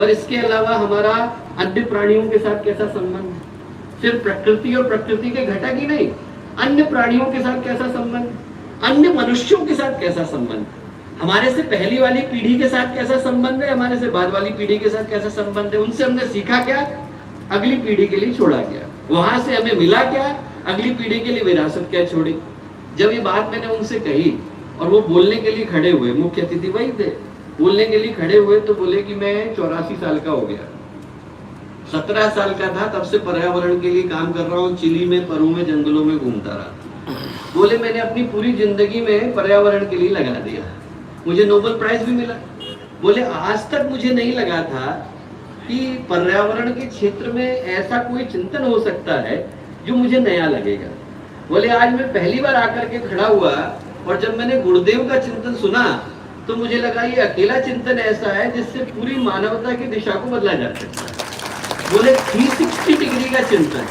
और इसके अलावा हमारा अन्य प्राणियों के साथ कैसा संबंध है, सिर्फ प्रकृति और प्रकृति के घटक ही नहीं, अन्य प्राणियों के साथ कैसा संबंध, अन्य मनुष्यों के साथ कैसा संबंध, हमारे से पहली वाली पीढ़ी के साथ कैसा संबंध है, हमारे से बाद वाली पीढ़ी के साथ कैसा संबंध है, उनसे हमने सीखा क्या, अगली पीढ़ी के लिए छोड़ा क्या, वहां से हमें मिला क्या, अगली पीढ़ी के लिए विरासत क्या छोड़ी। जब ये बात मैंने उनसे कही और वो बोलने के लिए खड़े हुए, मुख्य अतिथि वही थे, बोलने के लिए खड़े हुए तो बोले कि मैं 84 साल का हो गया, 17 साल का था तब से पर्यावरण के लिए काम कर रहा हूँ, चिली में, परू में, जंगलों में घूमता रहा। बोले मैंने अपनी पूरी जिंदगी में पर्यावरण के लिए लगा दिया, मुझे नोबेल प्राइज भी मिला। बोले आज तक मुझे नहीं लगा था कि पर्यावरण के क्षेत्र में ऐसा कोई चिंतन हो सकता है जो मुझे नया लगेगा। बोले आज मैं पहली बार आकर के खड़ा हुआ और जब मैंने गुरुदेव का चिंतन सुना तो मुझे लगा ये अकेला चिंतन ऐसा है जिससे पूरी मानवता की दिशा को बदला जा सकता है। बोले 360 डिग्री का चिंतन,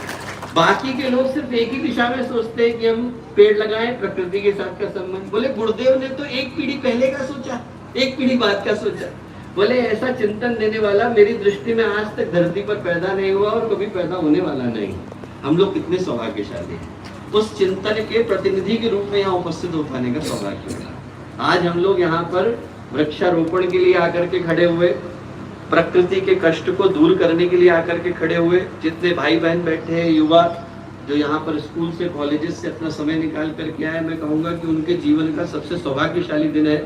बाकी के लोग सिर्फ एक ही दिशा में सोचते हैं कि हम पेड़ लगाएं, प्रकृति के साथ का संबंध। बोले गुरुदेव ने तो एक पीढ़ी पहले का सोचा, एक पीढ़ी बाद का सोचा। बोले ऐसा चिंतन देने वाला मेरी दृष्टि में आज तक धरती पर पैदा नहीं हुआ और कभी पैदा होने वाला नहीं। हम लोग कितने सौभाग्यशाली हैं, उस चिंतन के प्रतिनिधि के रूप में यहाँ उपस्थित हो पाने का सौभाग्य मिला। आज हम लोग यहाँ पर वृक्षारोपण के लिए आकर के खड़े हुए, प्रकृति के कष्ट को दूर करने के लिए आकर के खड़े हुए, जितने भाई बहन बैठे हैं, युवा जो यहाँ पर स्कूल से, कॉलेजेस से अपना समय निकाल करके आए, मैं कहूँगा कि उनके जीवन का सबसे सौभाग्यशाली दिन है।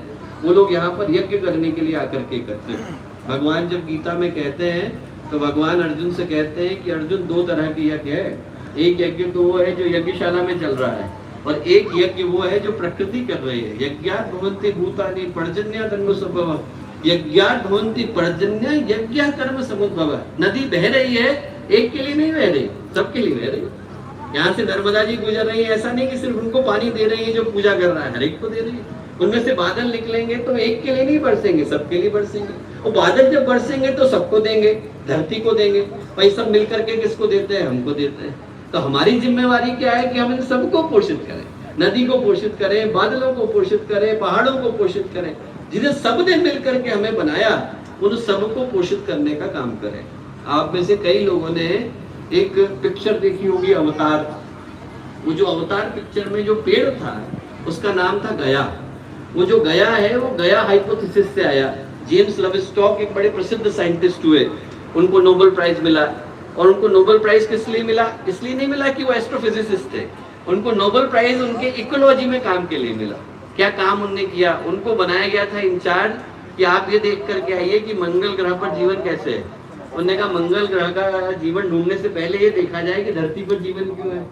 वो लोग यहाँ पर यज्ञ करने के लिए आकर के करते हैं। भगवान जब गीता में कहते हैं तो भगवान अर्जुन से कहते हैं कि अर्जुन 2 तरह के यज्ञ है, एक यज्ञ तो वो है जो यज्ञशाला में चल रहा है और एक यज्ञ वो है जो प्रकृति कर रही है। यज्ञात् भवन्ति भूतानि पर्जन्यात् अन्नसंभवः, यज्ञात् भवन्ति पर्जन्य यज्ञ कर्म समुद्भवः। नदी बह रही है, एक के लिए नहीं बह रही, सबके लिए बह रही है। यहाँ से नर्मदा जी गुजर रही है, ऐसा नहीं कि सिर्फ उनको पानी दे रही है जो पूजा कर रहा है, हर एक को दे रही है। उनमें से बादल निकलेंगे तो एक के लिए नहीं बरसेंगे, सबके लिए बरसेंगे। और बादल जब बरसेंगे तो सबको देंगे, धरती को देंगे, भाई सब मिलकर के किसको देते हैं, हमको देते हैं। तो हमारी जिम्मेवारी क्या है कि हम इन सबको पोषित करें, नदी को पोषित करें, बादलों को पोषित करें, पहाड़ों को पोषित करें, जिन्हें सबने मिलकर के हमें बनाया उन सबको पोषित करने का काम करें। आप में से कई लोगों ने एक पिक्चर देखी होगी, अवतार। वो जो अवतार पिक्चर में जो पेड़ था उसका नाम था गया। वो जो गया है वो गया हाइपोथेसिस से आया। जेम्स लविस्टॉक एक बड़े प्रसिद्ध साइंटिस्ट हुए, उनको नोबेल प्राइज मिला। और उनको नोबेल प्राइज किस लिए मिला? इसलिए नहीं मिला कि वो एस्ट्रोफिजिसिस्ट थे, उनको नोबेल प्राइज उनके इकोलॉजी में काम के लिए मिला। क्या काम उन्होंने किया? उनको बनाया गया था इंचार्ज कि आप ये देख करके आइए कि मंगल ग्रह पर जीवन कैसे है। उन्होंने कहा मंगल ग्रह का जीवन ढूंढने से पहले ये देखा जाए कि धरती पर जीवन क्यों है।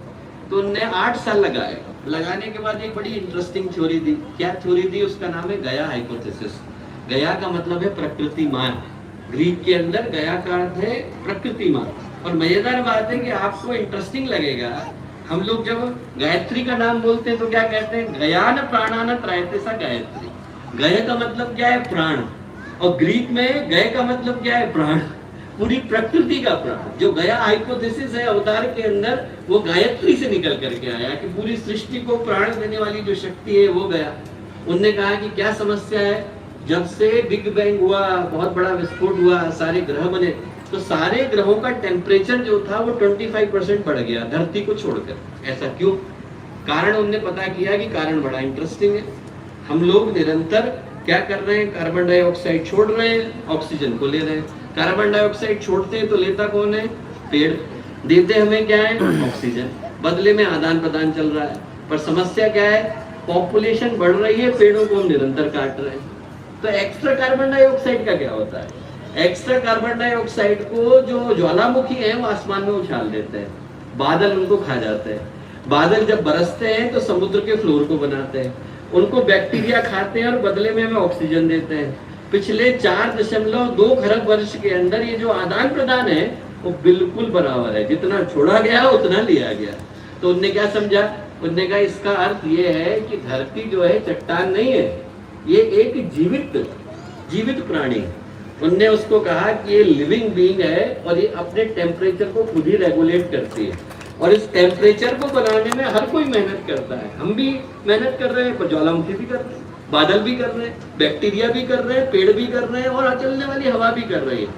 तो उन्होंने 8 साल लगाए। लगाने के बाद एक बड़ी इंटरेस्टिंग थ्योरी दी। क्या थ्योरी दी? उसका नाम है गया हाइपोथेसिस। गया का मतलब है प्रकृति मान। ग्रीक के अंदर गया का अर्थ है प्रकृति मान। और मजेदार बात है कि आपको इंटरेस्टिंग लगेगा, हम लोग जब गायत्री का नाम बोलते हैं तो क्या कहते हैं? गयान प्राणान त्रायते सा गायत्री। गय का मतलब क्या है? प्राण। और ग्रीक में गय का मतलब क्या है? प्राण, पूरी प्रकृति का प्राण। जो गया हाइपोथेसिस है अवतार के अंदर, वो गायत्री से निकल करके आया कि पूरी सृष्टि को प्राण देने वाली जो शक्ति है वो गया। उनने कहा कि क्या समस्या है? जब से बिग बैंग हुआ, बहुत बड़ा विस्फोट हुआ, सारे ग्रह बने, तो सारे ग्रहों का टेम्परेचर जो था वो 25% बढ़ गया धरती को छोड़कर। ऐसा क्यों? कारण उनने पता किया कि कारण बड़ा इंटरेस्टिंग है। हम लोग निरंतर क्या कर रहे हैं? कार्बन डाइऑक्साइड छोड़ रहे हैं, ऑक्सीजन को ले रहे हैं। कार्बन डाइऑक्साइड छोड़ते हैं तो लेता कौन है? पेड़। देते हमें क्या है? ऑक्सीजन। बदले में आदान प्रदान चल रहा है। पर समस्या क्या है? पॉपुलेशन बढ़ रही है, पेड़ों को हम निरंतर काट रहे हैं। तो एक्स्ट्रा कार्बन डाइऑक्साइड का क्या होता है? एक्स्ट्रा कार्बन डाइऑक्साइड को जो ज्वालामुखी है वो आसमान में उछाल देते हैं, बादल उनको खा जाते हैं। बादल जब बरसते हैं तो समुद्र के फ्लोर को बनाते हैं, उनको बैक्टीरिया खाते हैं और बदले में हमें ऑक्सीजन देते हैं। पिछले 4.2 खरब वर्ष के अंदर ये जो आदान प्रदान है वो बिल्कुल बराबर है, जितना छोड़ा गया उतना लिया गया। तो उनने क्या समझा? उनने कहा इसका अर्थ ये है कि धरती जो है चट्टान नहीं है, ये एक जीवित प्राणी। उनने उसको कहा कि ये लिविंग बीइंग है और ये अपने टेम्परेचर को खुद ही रेगुलेट करती है। और इस टेम्परेचर को बनाने में हर कोई मेहनत करता है। हम भी मेहनत कर रहे हैं, पर ज्वालामुखी भी कर रहे हैं, बादल भी कर रहे हैं, बैक्टीरिया भी कर रहे हैं, पेड़ भी कर रहे हैं और चलने वाली हवा भी कर रही है।